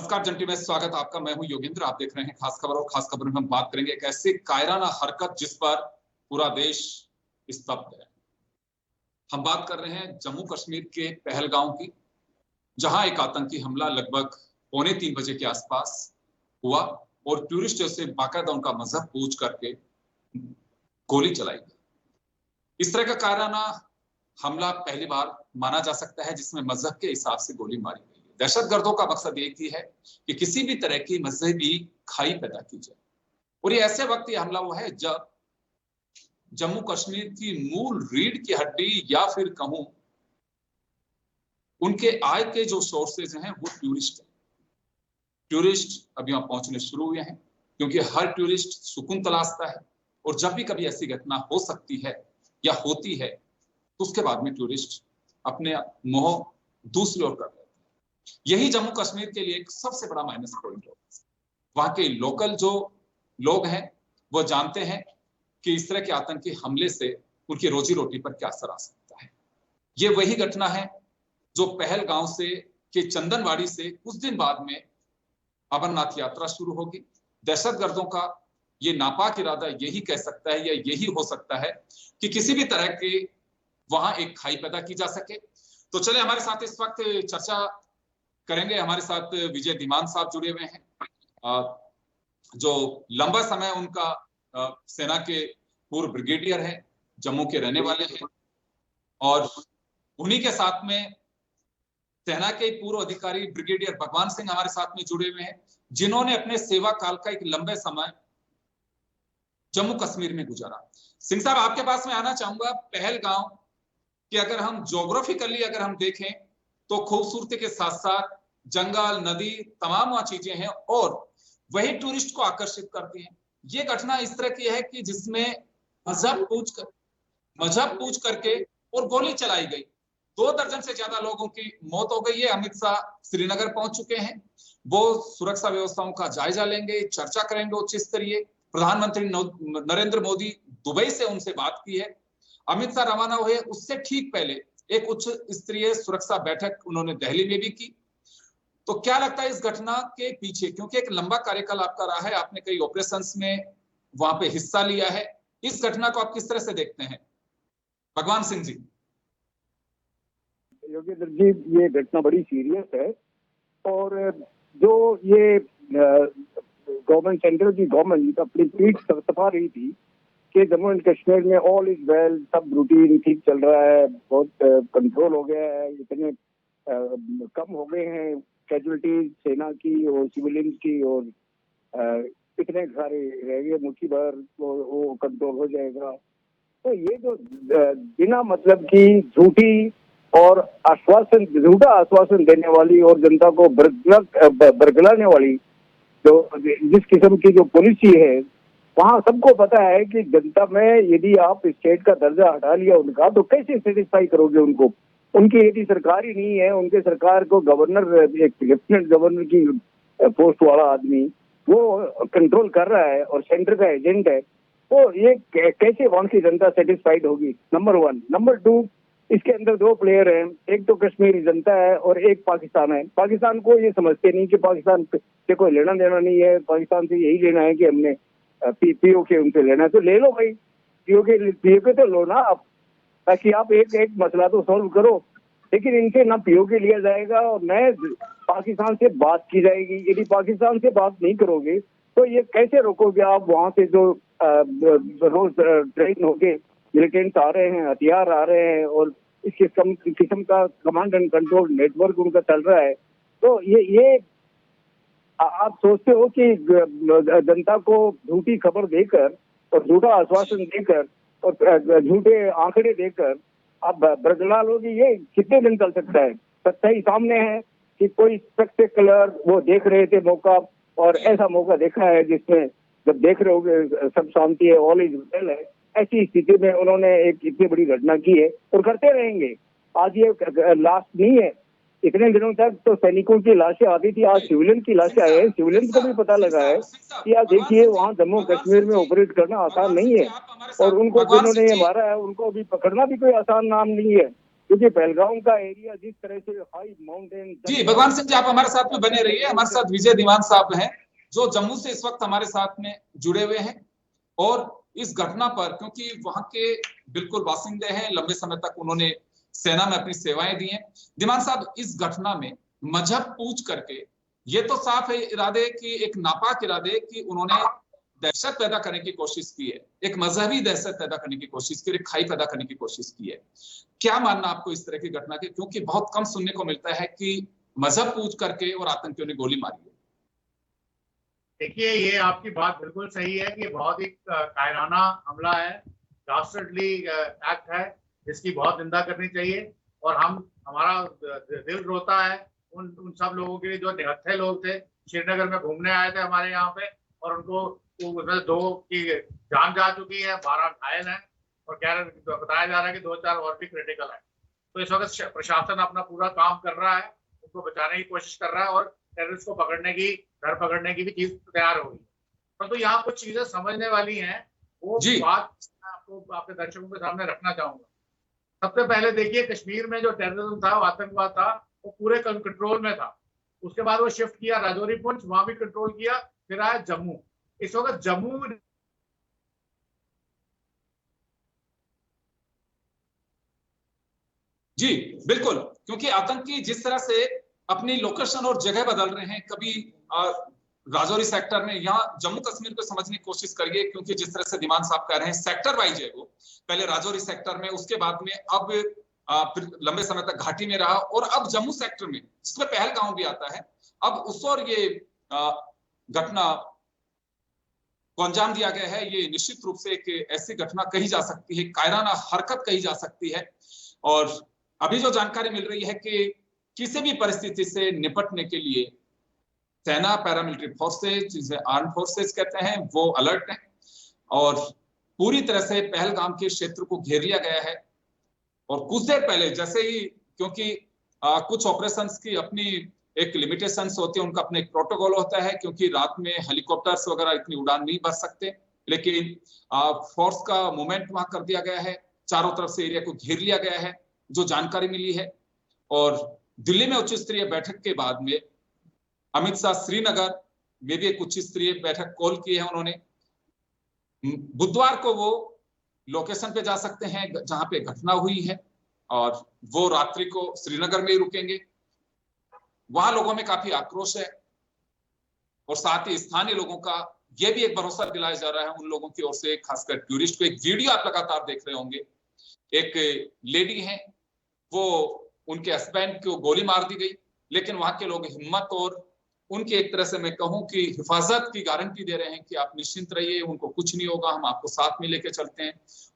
नमस्कार जंटी में स्वागत आपका। मैं हूं योगेंद्र। आप देख रहे हैं खास खबर और खास खबर में हम बात करेंगे एक ऐसे कायराना हरकत जिस पर पूरा देश स्तब्ध है। हम बात कर रहे हैं जम्मू कश्मीर के पहलगांव की, जहां एक आतंकी हमला लगभग 2:45 के आसपास हुआ और टूरिस्टों से बाकायदा उनका मजहब पूछ करके गोली चलाई गई। इस तरह का कायराना हमला पहली बार माना जा सकता है जिसमें मजहब के हिसाब से गोली मारी गई। दहशतगर्दों का मकसद एक ही है कि किसी भी तरह की मजहबी खाई पैदा की जाए, और ये ऐसे वक्त ये हमला हुआ है जब जम्मू कश्मीर की मूल रीढ़ की हड्डी या फिर कहूं उनके आय के जो सोर्सेज हैं वो टूरिस्ट हैं। टूरिस्ट अभी वहां पहुंचने शुरू हुए हैं क्योंकि हर टूरिस्ट सुकून तलाशता है, और जब भी कभी ऐसी घटना हो सकती है या होती है तो उसके बाद में टूरिस्ट अपने मोह दूसरी ओर कर देते हैं। यही जम्मू कश्मीर के लिए एक सबसे बड़ा माइनस पॉइंट है। वहां के लोकल जो लोग हैं वो जानते हैं कि इस तरह के आतंकी हमले से उनकी रोजी रोटी पर क्या असर आ सकता है। ये वही घटना है जो पहलगांव से के चंदनवाड़ी से कुछ दिन बाद में अमरनाथ यात्रा शुरू होगी। दहशतगर्दों का ये नापाक इरादा यही कह सकता है या यही हो सकता है कि किसी भी तरह के वहां एक खाई पैदा की जा सके। तो चले हमारे साथ इस वक्त चर्चा करेंगे। हमारे साथ विजय धीमान साहब जुड़े हुए हैं, जो लंबा समय उनका सेना के पूर्व ब्रिगेडियर हैं, जम्मू के रहने वाले हैं, और उन्हीं के साथ में सेना के पूर्व अधिकारी ब्रिगेडियर भगवान सिंह हमारे साथ में जुड़े हुए हैं, जिन्होंने अपने सेवा काल का एक लंबे समय जम्मू कश्मीर में गुजारा। सिंह साहब, आपके पास में आना चाहूंगा। पहलगांव कि अगर हम ज्योग्राफिकली अगर हम देखें तो खूबसूरती के साथ साथ जंगल, नदी, तमाम वहां चीजें हैं और वही टूरिस्ट को आकर्षित करती हैं। ये घटना इस तरह की है कि जिसमें मजहब पूछ करके और गोली चलाई गई। 2 दर्जन से ज्यादा लोगों की मौत हो गई है। अमित शाह श्रीनगर पहुंच चुके हैं। वो सुरक्षा व्यवस्थाओं का जायजा लेंगे, चर्चा करेंगे उच्च स्तरीय। प्रधानमंत्री नरेंद्र मोदी दुबई से उनसे बात की है। अमित शाह रवाना हुए उससे ठीक पहले एक उच्च स्तरीय सुरक्षा बैठक उन्होंने दिल्ली में भी की। तो क्या लगता है इस घटना के पीछे, क्योंकि एक लंबा कार्यकाल आपका रहा है, आपने कई ऑपरेशंस में वहां पे हिस्सा लिया है, इस घटना को आप किस तरह से देखते हैं? भगवान सिंह जी। योगेंद्र जी, ये घटना बड़ी सीरियस है और जो ये गवर्नमेंट, सेंट्रल की गवर्नमेंट अपनी पीठ थपथपा रही थी कि जम्मू एंड कश्मीर में ऑल इज वेल, सब रूटीन ठीक चल रहा है, बहुत कंट्रोल हो गया है, इतने कम हो गए हैं कैजुअलिटीज सेना की और सिविलियंस की, और इतने सारे रह गए मुट्ठी भर, वो कंट्रोल हो जाएगा। तो ये जो बिना मतलब की झूठी और झूठा आश्वासन देने वाली और जनता को बरगलाने वाली जो जिस किस्म की जो पॉलिसी है, वहाँ सबको पता है कि जनता में यदि आप स्टेट का दर्जा हटा लिया उनका तो कैसे सेटिस्फाई करोगे उनको। उनकी यदि सरकार ही नहीं है, उनके सरकार को गवर्नर, एक लेफ्टिनेंट गवर्नर की पोस्ट वाला आदमी वो कंट्रोल कर रहा है और सेंटर का एजेंट है, तो ये कैसे वहां की जनता सेटिस्फाइड होगी? नंबर 1। नंबर 2, इसके अंदर 2 प्लेयर हैं, एक तो कश्मीरी जनता है और एक पाकिस्तान है। पाकिस्तान को ये समझते नहीं कि पाकिस्तान से कोई लेना देना नहीं है, पाकिस्तान से यही लेना है कि हमने पीओके उनसे लेना है, तो ले लो भाई, पीओके तो लो ना आप, ताकि आप एक मसला तो सॉल्व करो। लेकिन इनसे ना पीओके लिया जाएगा और न पाकिस्तान से बात की जाएगी। यदि पाकिस्तान से बात नहीं करोगे तो ये कैसे रोकोगे आप? वहां से जो रोज ट्रेन होके मिलिटेंट्स आ रहे हैं, हथियार आ रहे हैं और इस किस्म का कमांड एंड कंट्रोल नेटवर्क उनका चल रहा है। तो ये आप सोचते हो कि जनता को झूठी खबर देकर और झूठा आश्वासन देकर और झूठे आंकड़े देकर आप बरगला लोगे? ये कितने दिन चल सकता है? सच्चाई सामने है कि कोई स्पेक्टेकुलर वो देख रहे थे मौका, और ऐसा मौका देखा है जिसमें जब देख रहे होगे सब शांति है, ऑल इज वेल है, ऐसी स्थिति में उन्होंने एक इतनी बड़ी घटना की है और करते रहेंगे। आज ये लास्ट नहीं है, इतने दिनों तक तो सैनिकों की लाशें आती थी, आज सिविलियन की लाशें आए हैं। सिविलियन को भी पता लगा है कि आप देखिए वहाँ जम्मू कश्मीर में ऑपरेट करना आसान नहीं है, और उनको जिन्होंने ये मारा है उनको भी पकड़ना भी कोई आसान नाम नहीं है। क्योंकि पहलगाम का एरिया जिस तरह से हाई माउंटेन। जी भगवान सिंह जी, आप हमारे साथ में बने रहिए। हमारे साथ विजय दीवान साहब हैं जो जम्मू से इस वक्त हमारे साथ में जुड़े हुए हैं, और इस घटना पर, क्योंकि वहां के बिल्कुल बासिंदे हैं, लंबे समय तक उन्होंने सेना में अपनी सेवाएं दी हैं। दीवान साहब, इस घटना में मजहब पूछ करके ये तो साफ है इरादे की, एक नापाक इरादे की उन्होंने दहशत पैदा करने की कोशिश की है, एक मजहबी दहशत पैदा करने की कोशिश की, एक खाई पैदा करने की कोशिश की है। क्या मानना आपको इस तरह की घटना के, क्योंकि बहुत कम सुनने को मिलता है कि मजहब पूछ करके और आतंकियों ने गोली मारी है। देखिए, ये आपकी बात बिल्कुल सही है कि बहुत ही कायराना हमला है, डास्टर्डली एक्ट है, जिसकी बहुत निंदा करनी चाहिए। और हमारा दिल रोता है उन सब लोगों के लिए जो निहत्थे लोग थे, श्रीनगर में घूमने आए थे हमारे यहाँ पे, और उनको उसमें 2 की जान जा चुकी है, 12 घायल हैं, और बताया जा रहा है कि 2-4 और भी क्रिटिकल है। तो इस वक्त प्रशासन अपना पूरा काम कर रहा है, उनको बचाने की कोशिश कर रहा है, और टेररिस्ट को धर पकड़ने की भी चीज तैयार होगी। परंतु यहाँ कुछ चीजें समझने वाली हैं, वो बात आपको आपके दर्शकों के सामने रखना चाहूंगा। सबसे पहले देखिए, कश्मीर में जो टेररिज्म था, आतंकवाद था, वो पूरे कंट्रोल में था। उसके बाद वो शिफ्ट किया राजौरी, पुंछ, वहां भी कंट्रोल किया, फिर आया जम्मू। इस वक्त जम्मू जी बिल्कुल, क्योंकि आतंकी जिस तरह से अपनी लोकेशन और जगह बदल रहे हैं, कभी राजौरी सेक्टर में, यहाँ जम्मू कश्मीर को समझने की कोशिश करिए, क्योंकि जिस तरह से दीवान साहब कह रहे हैं सेक्टर वाइज है वो, पहले राजौरी सेक्टर में, उसके बाद में अब फिर लंबे समय तक घाटी में रहा, और अब जम्मू सेक्टर में, जिसमें पहलगाम भी आता है। अब उस और ये घटना को अंजाम दिया गया है। ये निश्चित रूप से एक ऐसी घटना कही जा सकती है, कायराना हरकत कही जा सकती है। और अभी जो जानकारी मिल रही है कि किसी भी परिस्थिति से निपटने के लिए सेना, पैरामिलिट्री फोर्सेज, जिसे आर्म फोर्सेज कहते हैं, वो अलर्ट हैं, और पूरी तरह से पहलगाम के क्षेत्र को घेर लिया गया है। और कुछ देर पहले जैसे ही, क्योंकि कुछ ऑपरेशंस की अपनी एक लिमिटेशंस होती है, उनका अपना एक प्रोटोकॉल होता है, क्योंकि रात में हेलीकॉप्टर्स वगैरह इतनी उड़ान नहीं भर सकते, लेकिन फोर्स का मूवमेंट वहां कर दिया गया है, चारों तरफ से एरिया को घेर लिया गया है, जो जानकारी मिली है। और दिल्ली में उच्च स्तरीय बैठक के बाद में अमित शाह श्रीनगर में भी एक उच्च स्तरीय बैठक कॉल की है उन्होंने। बुधवार को वो लोकेशन पे जा सकते हैं जहां पे घटना हुई है, और वो रात्रि को श्रीनगर में ही रुकेंगे। वहां लोगों में काफी आक्रोश है, और साथ ही स्थानीय लोगों का ये भी एक भरोसा दिलाया जा रहा है उन लोगों की ओर से, खासकर टूरिस्ट को। एक वीडियो आप लगातार देख रहे होंगे, एक लेडी है, वो उनके हस्बैंड को गोली मार दी गई, लेकिन वहां के लोग हिम्मत और उनकी एक तरह से मैं कहूं कि हिफाजत की गारंटी दे रहे हैं कि आप निश्चिंत रहिए, उनको कुछ नहीं होगा, हम आपको साथ में लेके चलते हैं।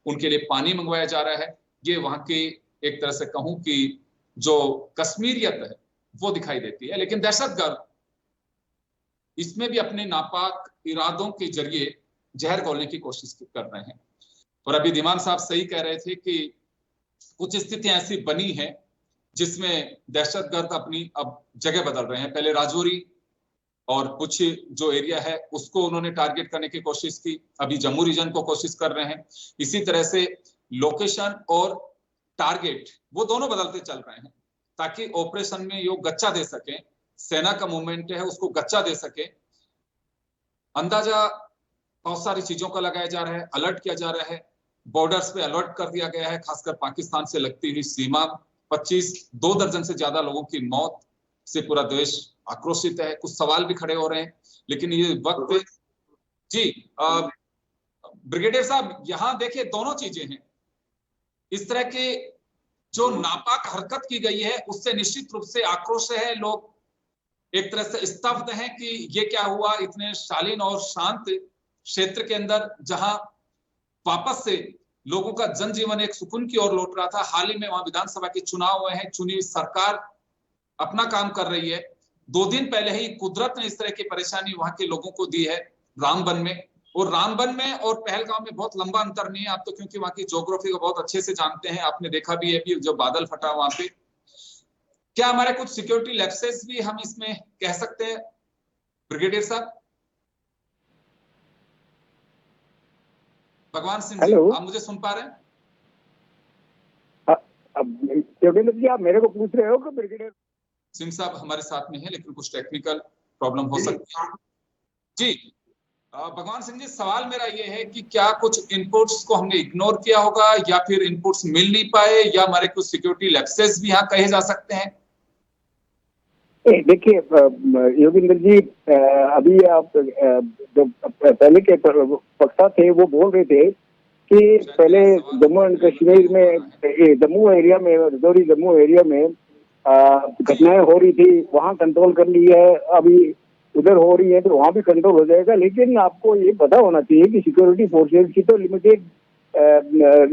उनके लिए पानी मंगवाया जा रहा है। ये वहां की एक तरह से कहूं कि जो कश्मीरियत है वो दिखाई देती है। लेकिन दहशतगर्द इसमें भी अपने नापाक इरादों के जरिए जहर घोलने की कोशिश कर रहे हैं। और अभी दीवान साहब सही कह रहे थे कि कुछ स्थितियां ऐसी बनी है जिसमें दहशतगर्द अपनी अब जगह बदल रहे हैं। पहले राजौरी और कुछ जो एरिया है उसको उन्होंने टारगेट करने की कोशिश की, अभी जम्मू रीजन को कोशिश कर रहे हैं। इसी तरह से लोकेशन और टारगेट वो दोनों बदलते चल रहे हैं, ताकि ऑपरेशन में यो गच्चा दे सके, सेना का मूवमेंट है उसको गच्चा दे सके। अंदाजा बहुत सारी चीजों का लगाया जा रहा है, अलर्ट किया जा रहा है, बॉर्डर्स पे अलर्ट कर दिया गया है, खासकर पाकिस्तान से लगती हुई सीमा। 2 दर्जन से ज्यादा लोगों की मौत से पूरा देश आक्रोशित है। कुछ सवाल भी खड़े हो रहे हैं, लेकिन ये वक्त जी ब्रिगेडियर साहब, यहाँ देखिए दोनों चीजें हैं। इस तरह के जो नापाक हरकत की गई है उससे निश्चित रूप से आक्रोश है। लोग एक तरह से स्तब्ध हैं कि ये क्या हुआ इतने शालीन और शांत क्षेत्र के अंदर, जहां वापस से लोगों का जनजीवन एक सुकून की ओर लौट रहा था। हाल ही में वहां विधानसभा के चुनाव हुए हैं, चुनी सरकार अपना काम कर रही है। 2 दिन पहले ही कुदरत ने इस तरह की परेशानी वहां के लोगों को दी है रामबन में। और रामबन में और पहलगाम में बहुत लंबा अंतर नहीं है, आप तो क्योंकि वहां की ज्योग्राफी को बहुत अच्छे से जानते हैं, आपने देखा भी है कि जो बादल फटा वहां पे। क्या हमारे कुछ सिक्योरिटी लैप्सेस भी हम इसमें कह सकते हैं ब्रिगेडियर साहब? भगवान सिंह जी, आप मुझे सुन पा रहे हैं? अब योगेंद्र जी आप मेरे को पूछ रहे हो कि ब्रिगेडियर सिंह साहब हमारे साथ में है, लेकिन कुछ टेक्निकल प्रॉब्लम हो सकती है। जी भगवान सिंह जी, सवाल मेरा ये है कि क्या कुछ इनपुट्स को हमने इग्नोर किया होगा, या फिर इनपुट्स मिल नहीं पाए, या हमारे कुछ सिक्योरिटी लैप्सेस भी यहाँ कहे जा सकते हैं? देखिए योगेंद्र जी, अभी आप जो पहले के वक्ता थे वो बोल रहे थे कि पहले जम्मू एंड कश्मीर में, जम्मू एरिया में, राजौरी जम्मू एरिया में घटनाएं हो रही थी, वहाँ कंट्रोल कर ली है, अभी उधर हो रही है तो वहाँ भी कंट्रोल हो जाएगा। लेकिन आपको ये पता होना चाहिए कि सिक्योरिटी फोर्सेज की तो लिमिटेड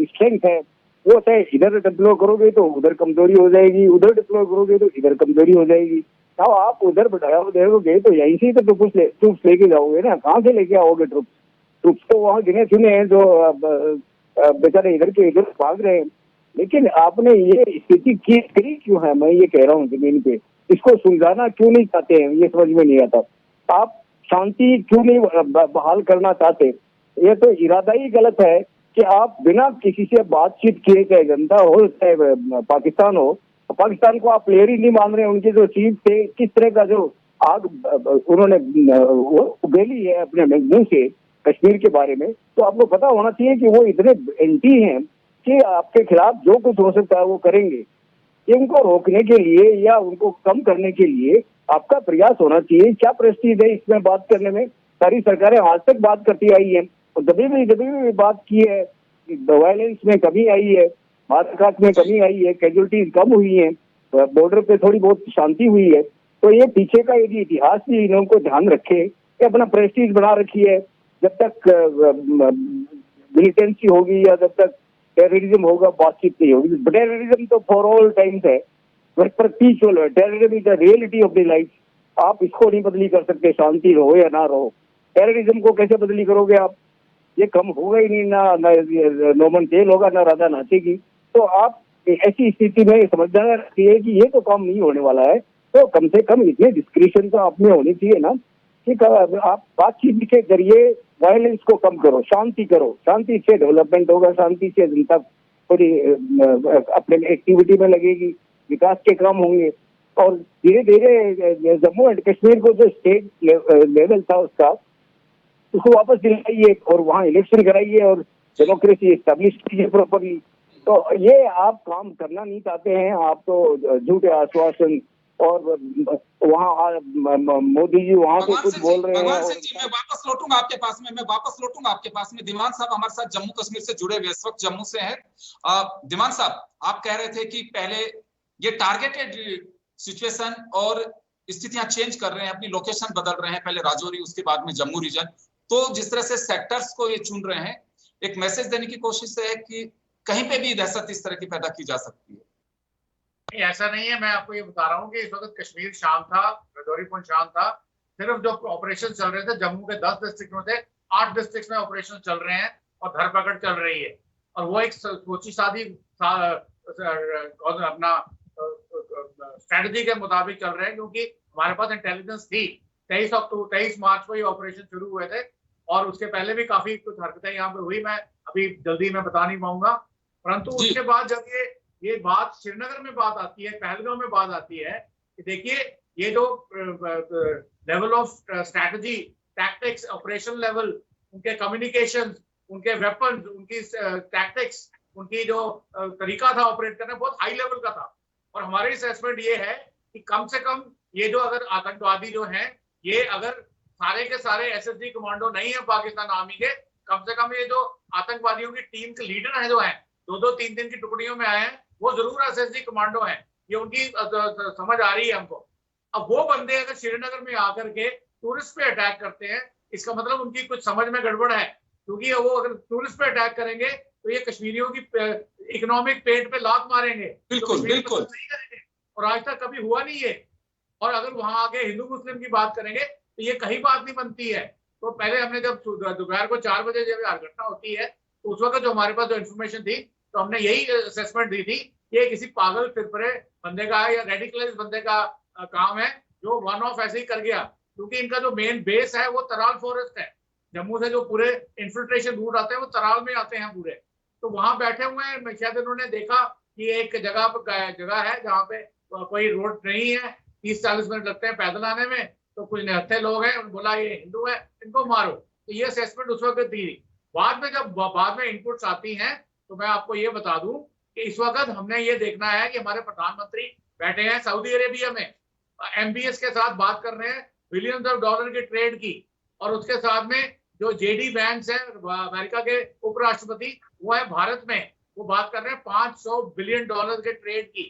स्ट्रेंथ है, वो चाहे इधर डिप्लॉय करोगे तो उधर कमजोरी हो जाएगी, उधर डिप्लॉय करोगे तो इधर कमजोरी हो जाएगी। तो आप उधर बढ़ाया दोगे तो यहीं से तो ट्रूप्स लेके जाओगे ना, कहाँ से लेके आओगे ट्रूप्स तो वहाँ गिने चुने हैं जो बेचारे इधर के इधर भाग रहे हैं। लेकिन आपने ये स्थिति करी क्यों है, मैं ये कह रहा हूँ जमीन पे, इसको सुलझाना क्यों नहीं चाहते हैं, ये समझ में नहीं आता। आप शांति क्यों नहीं बहाल करना चाहते? ये तो इरादा ही गलत है कि आप बिना किसी से बातचीत किए, चाहे जनता हो चाहे पाकिस्तान हो, पाकिस्तान को आप प्लेयर ही नहीं मान रहे। उनके जो चीफ थे, किस तरह का जो आग उन्होंने उगेली है अपने मुंह से कश्मीर के बारे में, तो आपको पता होना चाहिए कि वो इतने एंटी हैं कि आपके खिलाफ जो कुछ हो सकता है वो करेंगे। इनको रोकने के लिए या उनको कम करने के लिए आपका प्रयास होना चाहिए। क्या प्रेस्टीज है इसमें बात करने में? सारी सरकारें आज तक बात करती आई है, और जब भी बात की है, वायलेंस में कमी आई है, मारकाट में कमी आई है, कैजुअलिटीज कम हुई है, बॉर्डर पे थोड़ी बहुत शांति हुई है। तो ये पीछे का यदि इतिहास भी इन लोगों को ध्यान रखे कि अपना प्रेस्टीज बना रखी है, जब तक मिलिटेंसी होगी या जब तक टेररिज्म होगा बातचीत नहीं होगी। टेररिज्म तो फॉर ऑल टाइम्स है, पर पीसफुल है। Terrorism is the reality of the life. आप इसको नहीं बदली कर सकते, शांति रहो या ना रहो। टेररिज्म को कैसे बदली करोगे आप? ये कम होगा ही नहीं, ना नोमन तेल होगा, ना राधा नाचेगी। तो आप ऐसी स्थिति में समझ जाना चाहिए कि ये तो काम नहीं होने वाला है, तो कम से कम इतने डिस्क्रिप्शन तो आप में होनी चाहिए ना कि आप बातचीत के जरिए वायलेंस को कम करो, शांति करो। शांति से डेवलपमेंट होगा, शांति से जनता थोड़ी अपने एक्टिविटी में लगेगी, विकास के काम होंगे। और धीरे धीरे जम्मू एंड कश्मीर को जो स्टेट लेवल था उसको वापस दिलाइए और वहाँ इलेक्शन कराइए और डेमोक्रेसी एस्टेब्लिश कीजिए प्रॉपरली। तो ये आप काम करना नहीं चाहते हैं, आप तो झूठे आश्वासन, और वहाँ मोदी जी वहाँ से कुछ बोल रहे हैं। भगवान सिंह जी, मैं वापस लौटूंगा आपके पास में। दीवान साहब हमारे साथ जम्मू कश्मीर से जुड़े हुए इस वक्त जम्मू से हैं। दीवान साहब, आप कह रहे थे कि पहले ये टारगेटेड सिचुएशन और स्थितियां चेंज कर रहे हैं, अपनी लोकेशन बदल रहे हैं, पहले राजौरी उसके बाद में जम्मू रीजन। तो जिस तरह से सेक्टर्स को ये चुन रहे हैं, एक मैसेज देने की कोशिश है कि कहीं पे भी दहशत इस तरह की पैदा की जा सकती है। नहीं, ऐसा नहीं है। मैं आपको ये बता रहा हूँ कि इस वक्त कश्मीर शांत था, राजौरी पुंछ शांत था। सिर्फ जो ऑपरेशन चल रहे थे जम्मू के 10 डिस्ट्रिक्ट में थे, 8 डिस्ट्रिक्ट में ऑपरेशन चल रहे हैं और धरपकड़ चल रही है। और वो एक सोची साधी अपना स्ट्रेटजी के मुताबिक चल रहे हैं, क्योंकि हमारे पास इंटेलिजेंस थी। 23 मार्च को ये ऑपरेशन शुरू हुए थे और उसके पहले भी काफी कुछ हरकतें यहाँ पे हुई। मैं अभी जल्दी में बता नहीं पाऊंगा, परंतु उसके बाद जब ये बात श्रीनगर में बात आती है, पहलगाम में बात आती है कि देखिए ये जो level of strategy, tactics, operation level, उनके कम्युनिकेशन, उनके वेपन्स, उनकी टैक्टिक्स, उनकी जो तरीका था ऑपरेट करने, बहुत हाई लेवल का था। और हमारी असेसमेंट ये है कि कम से कम ये जो अगर आतंकवादी जो हैं, ये अगर सारे के सारे एसएसजी कमांडो नहीं है पाकिस्तान आर्मी के, कम से कम ये जो आतंकवादियों की टीम के लीडर हैं जो हैं, 2-2, 3-3 की टुकड़ियों में आए हैं, वो जरूर एसएसजी कमांडो हैं। ये उनकी समझ आ रही है हमको। अब वो बंदे अगर श्रीनगर में आकर के टूरिस्ट पे अटैक करते हैं, इसका मतलब उनकी कुछ समझ में गड़बड़ है, क्योंकि वो अगर टूरिस्ट पे अटैक करेंगे तो ये कश्मीरियों की इकोनॉमिक पेट पे लात मारेंगे। बिल्कुल तो बिल्कुल नहीं करेंगे, और आज तक कभी हुआ नहीं है। और अगर वहां आके हिंदू मुस्लिम की बात करेंगे तो ये कहीं बात नहीं बनती है। तो पहले हमने जब दोपहर को 4 बजे जब घटना होती है, तो उस वक्त जो हमारे पास जो इन्फॉर्मेशन थी, तो हमने यही असेसमेंट दी थी कि ये किसी पागल फिरफरे बंदे का है या रेडिकलाइज बंदे का काम है, जो वन ऑफ ऐसे ही कर गया। क्योंकि इनका जो मेन बेस है वो तराल फॉरेस्ट है। जम्मू से जो पूरे इन्फिल्ट्रेशन रूट आते हैं वो तराल में आते हैं पूरे। तो वहां बैठे हुए हैं, शायद इन्होंने देखा कि एक जगह है जहाँ पे कोई रोड नहीं है, 30-40 मिनट लगते हैं पैदल आने में, तो कुछ निहत्थे लोग हैं, उन्होंने बोला ये हिंदू है, इनको मारो। तो ये असेसमेंट उस वक्त थी। बाद में इनपुट्स आती हैं, तो मैं आपको ये बता दूं कि इस वक्त हमने ये देखना है कि हमारे प्रधानमंत्री बैठे हैं सऊदी अरेबिया में, MBS के साथ बात कर रहे हैं बिलियंस ऑफ डॉलर की ट्रेड की, और उसके साथ में जो JD वैंस है अमेरिका के उपराष्ट्रपति, वो है भारत में, वो बात कर रहे हैं $500 बिलियन के ट्रेड की।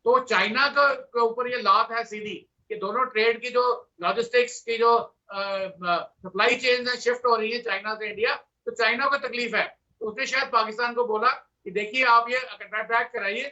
तो चाइना के ऊपर ये लात है सीधी कि दोनों ट्रेड की जो लॉजिस्टिक्स की जो सप्लाई चेन है शिफ्ट हो रही है चाइना से इंडिया, तो चाइना को तकलीफ है। तो उसने शायद पाकिस्तान को बोला कि देखिए आप ये अटैक कराइए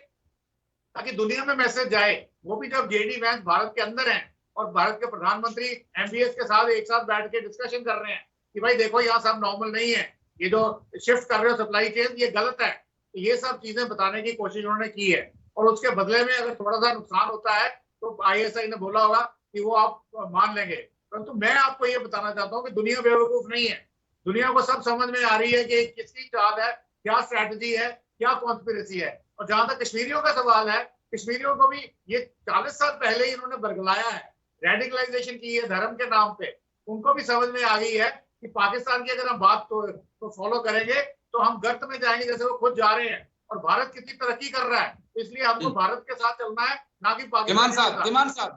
ताकि दुनिया में मैसेज जाए। वो भी जब JD वैंस भारत के अंदर हैं और भारत के प्रधानमंत्री MBS के साथ एक साथ बैठ के डिस्कशन कर रहे हैं कि भाई देखो यहाँ सब नॉर्मल नहीं है, ये जो शिफ्ट कर रहे हो सप्लाई चेन ये गलत है, तो ये सब चीजें बताने की कोशिश उन्होंने की है। और उसके बदले में अगर थोड़ा सा नुकसान होता है तो ISI ने बोला होगा कि वो आप मान लेंगे। परंतु मैं आपको ये बताना चाहता हूँ कि दुनिया बेवकूफ नहीं है, दुनिया को सब समझ में आ रही है कि किसकी चाल है, क्या स्ट्रैटेजी है, क्या कॉन्स्पिरेसी है। और जहां तक कश्मीरियों का सवाल है, कश्मीरियों को भी ये 40 साल पहले ही इन्होंने बरगलाया है, रेडिकलाइजेशन की है धर्म के नाम पे। उनको भी समझ में आ गई है कि पाकिस्तान की अगर हम बात तो फॉलो करेंगे तो हम गर्त में जाएंगे जैसे वो खुद जा रहे हैं। और भारत कितनी तरक्की कर रहा है, इसलिए हमको भारत के साथ चलना है, ना कि पाकिस्तान।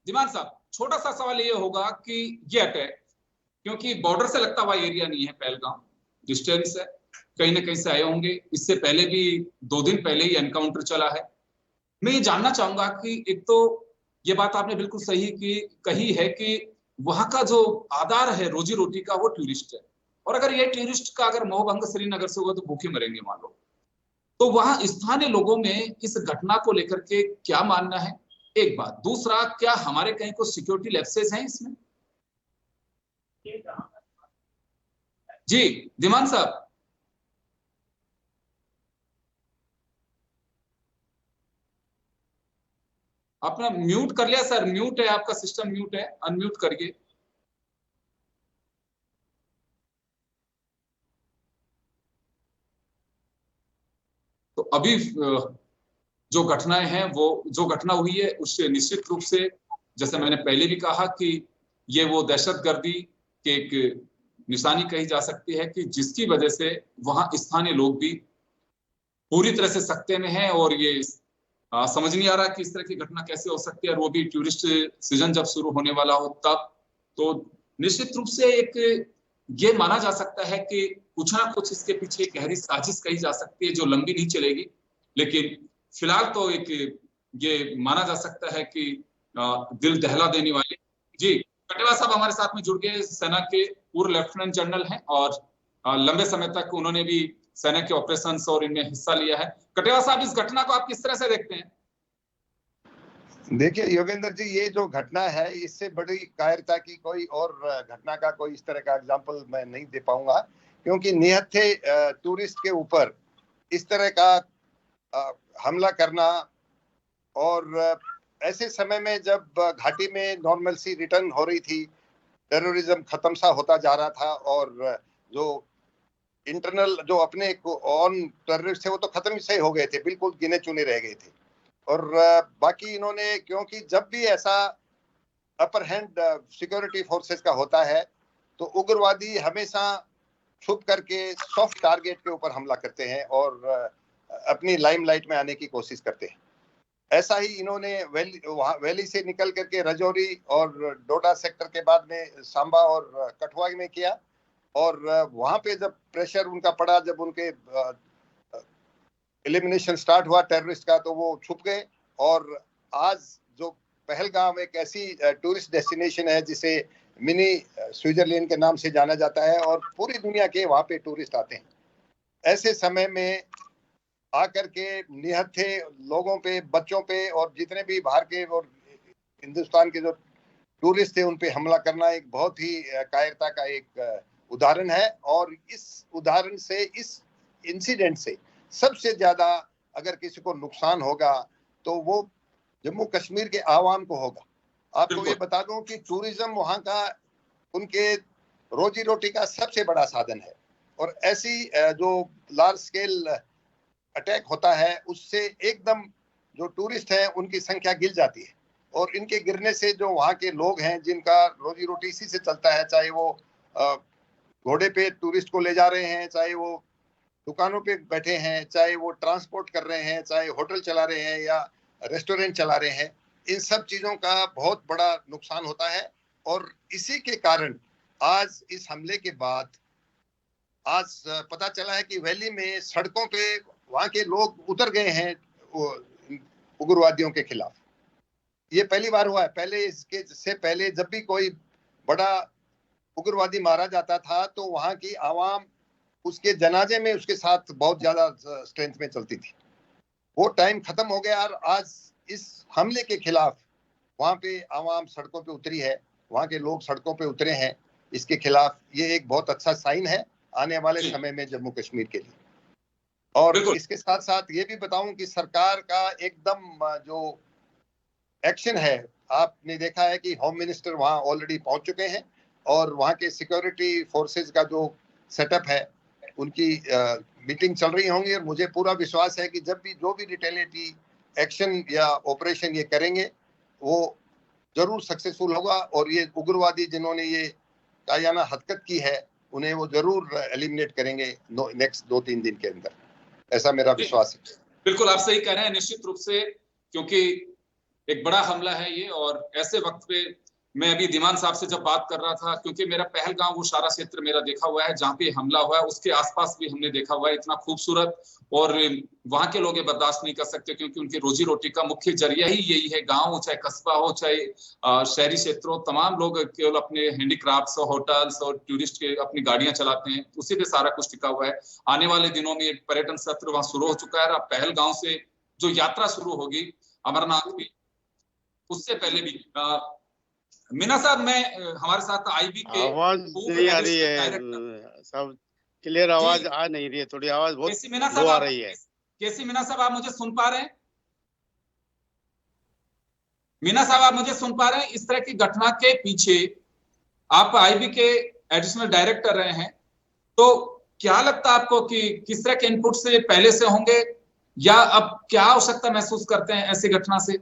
दिमान साहब छोटा सा सवाल ये होगा कि ये अटैक क्योंकि बॉर्डर से लगता हुआ एरिया नहीं है, पहलगाम डिस्टेंस है, कहीं ना कहीं से आए होंगे। इससे पहले भी 2 दिन पहले ही एनकाउंटर चला है। मैं ये जानना चाहूंगा कि एक तो ये बात आपने बिल्कुल सही कही है कि वहां का जो आधार है रोजी रोटी का वो टूरिस्ट है, और अगर ये टूरिस्ट का अगर मोहभंग श्रीनगर से हुआ तो भूखे मरेंगे मान लो। तो वहां स्थानीय लोगों में इस घटना को लेकर के क्या मानना है, एक बात। दूसरा, क्या हमारे कहीं को सिक्योरिटी लैप्सेस हैं इसमें? जी दिमान साहब, आपने म्यूट कर लिया सर, म्यूट है आपका सिस्टम, म्यूट है, अनम्यूट करिए। तो अभी जो घटनाएं हैं, वो जो घटना हुई है उससे निश्चित रूप से, जैसे मैंने पहले भी कहा कि ये वो दहशतगर्दी के एक निशानी कही जा सकती है कि जिसकी वजह से वहां स्थानीय लोग भी पूरी तरह से सकते में हैं, और ये समझ नहीं आ रहा कि इस तरह की घटना कैसे हो सकती है, और वो भी टूरिस्ट सीजन जब शुरू होने वाला हो तब। तो निश्चित रूप से एक ये माना जा सकता है कि कुछ ना कुछ इसके पीछे गहरी साजिश कही जा सकती है जो लंबी नहीं चलेगी, लेकिन फिलहाल तो एक ये माना जा सकता है कि दिल दहला देने वाली। जी कटेवा साहब हमारे साथ में जुड़ गए, सेना के पूर्व लेफ्टिनेंट जनरल हैं और लंबे समय तक उन्होंने भी सेना के ऑपरेशंस और इनमें हिस्सा लिया है। कटेवा साहब, इस घटना को आप किस तरह से देखते हैं? देखिए योगेंद्र जी, ये जो घटना है इससे बड़ी कायरता की कोई और घटना का कोई इस तरह का एग्जाम्पल मैं नहीं दे पाऊंगा, क्योंकि निहत्थे टूरिस्ट के ऊपर इस तरह का हमला करना, और ऐसे समय में जब घाटी में नॉर्मलसी रिटर्न हो रही थी, टेररिज्म खत्म सा होता जा रहा था, और जो इंटरनल जो अपने ऑन टेररिस्ट थे वो तो खत्म से हो गए थे, बिल्कुल गिने चुने रह गए थे। और बाकी इन्होंने, क्योंकि जब भी ऐसा अपर हैंड सिक्योरिटी फोर्सेस का होता है तो उग्रवादी हमेशा छुप करके सॉफ्ट टारगेट के ऊपर हमला करते हैं और अपनी लाइमलाइट में आने की कोशिश करते हैं। ऐसा ही इन्होंने वैली से निकल करके रजौरी और डोडा सेक्टर के बाद में सांबा और कठुआ में किया, और वहां पे जब प्रेशर उनका पड़ा, जब उनके एलिमिनेशन स्टार्ट हुआ टेररिस्ट का, तो वो छुप गए। और आज जो पहलगाम एक ऐसी टूरिस्ट डेस्टिनेशन है जिसे मिनी स्विट्जरलैंड के नाम से जाना जाता है, और पूरी दुनिया के वहां पे टूरिस्ट आते हैं। ऐसे समय में आकर के निहत्थे लोगों पे, बच्चों पे, और जितने भी बाहर के और हिंदुस्तान के जो टूरिस्ट थे उन पे हमला करना एक बहुत ही कायरता का एक उदाहरण है। और इस उदाहरण से, इस इंसिडेंट से सबसे ज्यादा अगर किसी को नुकसान होगा तो वो जम्मू कश्मीर के आवाम को होगा। आपको ये बता दूं कि टूरिज्म वहां का उनके रोजी रोटी का सबसे बड़ा साधन है, और ऐसी जो लार्ज स्केल अटैक होता है उससे एकदम जो टूरिस्ट हैं उनकी संख्या गिर जाती है, और इनके गिरने से जो वहाँ के लोग हैं जिनका रोजी रोटी इसी से चलता है, चाहे वो घोड़े पे टूरिस्ट को ले जा रहे हैं, चाहे वो दुकानों पे बैठे हैं, चाहे वो ट्रांसपोर्ट कर रहे हैं, चाहे होटल चला रहे हैं या रेस्टोरेंट चला रहे हैं, इन सब चीजों का बहुत बड़ा नुकसान होता है। और इसी के कारण आज इस हमले के बाद आज पता चला है कि वैली में सड़कों पे वहाँ के लोग उतर गए हैं उग्रवादियों के खिलाफ। ये पहली बार हुआ है। पहले इसके से पहले जब भी कोई बड़ा उग्रवादी मारा जाता था तो वहाँ की आवाम उसके जनाजे में उसके साथ बहुत ज्यादा स्ट्रेंथ में चलती थी। वो टाइम खत्म हो गया और आज इस हमले के खिलाफ वहाँ पे आवाम सड़कों पे उतरी है, वहाँ के लोग सड़कों पे उतरे हैं इसके खिलाफ। ये एक बहुत अच्छा साइन है आने वाले समय में जम्मू कश्मीर के लिए। और इसके साथ साथ ये भी बताऊं कि सरकार का एकदम जो एक्शन है, आपने देखा है कि होम मिनिस्टर वहाँ ऑलरेडी पहुंच चुके हैं और वहाँ के सिक्योरिटी फोर्सेस का जो सेटअप है उनकी मीटिंग चल रही होंगी। और मुझे पूरा विश्वास है कि जब भी जो भी रिटेलिएटरी एक्शन या ऑपरेशन ये करेंगे वो जरूर सक्सेसफुल होगा, और ये उग्रवादी जिन्होंने ये कायराना हरकत की है उन्हें वो जरूर एलिमिनेट करेंगे नेक्स्ट 2-3 दिन के अंदर, ऐसा मेरा विश्वास है। बिल्कुल आप सही कह रहे हैं, निश्चित रूप से, क्योंकि एक बड़ा हमला है ये। और ऐसे वक्त पे मैं अभी दीवान साहब से जब बात कर रहा था, क्योंकि मेरा पहलगांव वो सारा क्षेत्र मेरा देखा हुआ है जहाँ पे हमला हुआ है, उसके आसपास भी हमने देखा हुआ है, इतना खूबसूरत। और वहाँ के लोग ये बर्दाश्त नहीं कर सकते क्योंकि उनकी रोजी रोटी का मुख्य जरिया ही यही है। गांव हो चाहे कस्बा हो चाहे शहरी क्षेत्र हो, तमाम लोग केवल अपने हैंडीक्राफ्ट्स और होटल्स और टूरिस्ट के अपनी गाड़ियां चलाते हैं, उसी पे सारा कुछ टिका हुआ है। आने वाले दिनों में पर्यटन सत्र वहां शुरू हो चुका है। पहलगांव से जो यात्रा शुरू होगी अमरनाथ की, उससे पहले भी मीना साहब, मैं हमारे साथ आईबी के आवाज नहीं आ रही है, सब क्लियर आवाज आ नहीं रही है, थोड़ी आवाज बहुत लो आ रही है। कैसी मीना साहब, आप मुझे सुन पा रहे हैं? मीना साहब आप मुझे सुन पा रहे हैं? इस तरह की घटना के पीछे आप आईबी के एडिशनल डायरेक्टर रहे हैं, तो क्या लगता है आपको कि किस तरह के इनपुट से पहले से होंगे या अब क्या आवश्यकता महसूस करते हैं ऐसी घटना से?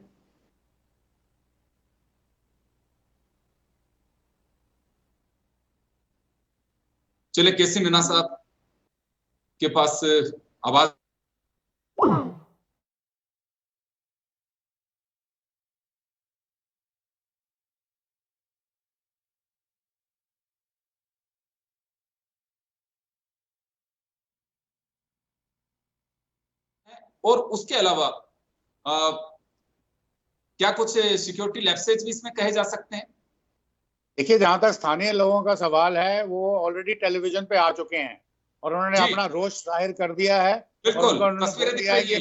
चले केसी मीना साहब के पास आवाज और उसके अलावा क्या कुछ सिक्योरिटी लैप्सेज भी इसमें कहे जा सकते हैं? देखिए, जहां तक स्थानीय लोगों का सवाल है, वो ऑलरेडी टेलीविजन पे आ चुके हैं और उन्होंने अपना रोष जाहिर कर दिया है। बिल्कुल, तस्वीरें दिख रही है।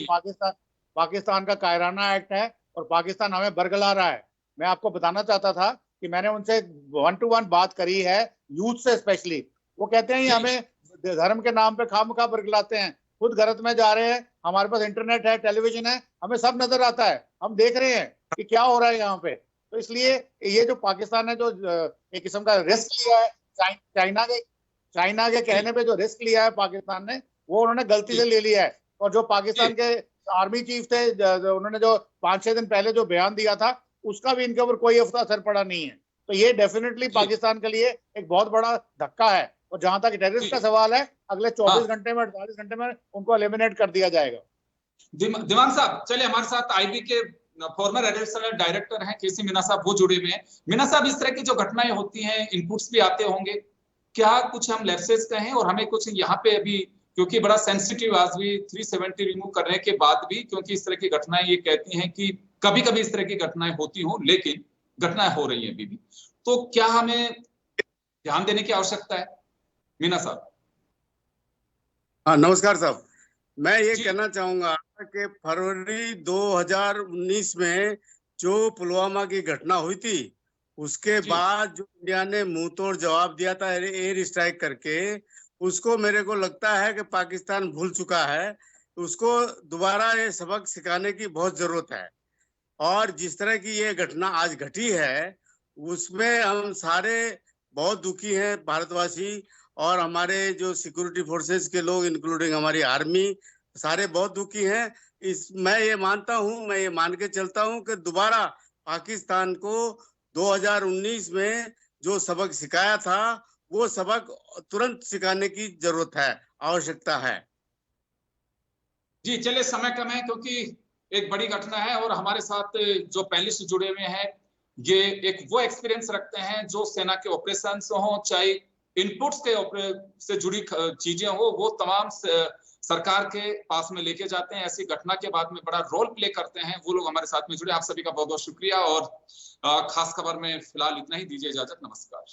पाकिस्तान का कायराना एक्ट है और पाकिस्तान हमें बरगला रहा है। मैं आपको बताना चाहता था कि मैंने उनसे 1-to-1 बात करी है, यूथ से स्पेशली। वो कहते हैं हमें धर्म के नाम पे खामखा बरगलाते हैं, खुद गलत में जा रहे हैं। हमारे पास इंटरनेट है, टेलीविजन है, हमें सब नजर आता है, हम देख रहे हैं कि क्या हो रहा है यहाँ पे। तो इसलिए ये जो पाकिस्तान ने जो एक किस्म का रिस्क लिया है, चाइना के कहने पे जो रिस्क लिया है पाकिस्तान ने, वो उन्होंने गलती से ले लिया है। और जो पाकिस्तान के आर्मी चीफ थे, उन्होंने जो 5-6 दिन पहले जो बयान दिया था, उसका भी इनके ऊपर कोई असर पड़ा नहीं है। तो ये डेफिनेटली पाकिस्तान के लिए एक बहुत बड़ा धक्का है। और जहां तक टेररिस्ट का सवाल है, अगले 24 घंटे में 48 घंटे में उनको एलिमिनेट कर दिया जाएगा। दीवान साहब, चलिए हमारे साथ आईबी के फॉर्मर एडिशनल डायरेक्टर हैं केसी मीना साहब, वो जुड़े हुए हैं। मीना साहब, इस तरह की जो घटनाएं होती हैं, इनपुट्स भी आते होंगे, क्या कुछ हम लैप्सेस कहें और हमें कुछ यहाँ पे अभी, क्योंकि बड़ा सेंसिटिव आज भी 370 रिमूव करने के बाद भी, क्योंकि इस तरह की घटनाएं ये कहती हैं कि कभी कभी इस तरह की घटनाएं होती हो, लेकिन घटनाएं हो रही है अभी भी, तो क्या हमें ध्यान देने की आवश्यकता है? मीना साहब। हाँ, नमस्कार साहब। मैं ये कहना चाहूंगा कि फरवरी 2019 में जो पुलवामा की घटना हुई थी, उसके बाद जो इंडिया ने मुंह तोड़ जवाब दिया था एयर स्ट्राइक करके, उसको मेरे को लगता है कि पाकिस्तान भूल चुका है। उसको दोबारा ये सबक सिखाने की बहुत जरूरत है। और जिस तरह की ये घटना आज घटी है, उसमें हम सारे बहुत दुखी हैं, भारतवासी और हमारे जो सिक्योरिटी फोर्सेस के लोग, इंक्लूडिंग हमारी आर्मी, सारे बहुत दुखी हैं। मैं ये मानता हूँ, मैं ये मान के चलता हूँ कि दोबारा पाकिस्तान को 2019 में जो सबक सिखाया था वो सबक तुरंत सिखाने की जरूरत है, आवश्यकता है। जी चलिए, समय कम है क्योंकि एक बड़ी घटना है और हमारे साथ जो पैनलिस्ट जुड़े हुए हैं ये एक वो एक्सपीरियंस रखते हैं जो सेना के ऑपरेशन हो, चाहे इनपुट्स के से जुड़ी चीजें हो, वो तमाम सरकार के पास में लेके जाते हैं। ऐसी घटना के बाद में बड़ा रोल प्ले करते हैं वो लोग हमारे साथ में जुड़े। आप सभी का बहुत बहुत शुक्रिया और खास खबर में फिलहाल इतना ही। दीजिए इजाजत, नमस्कार।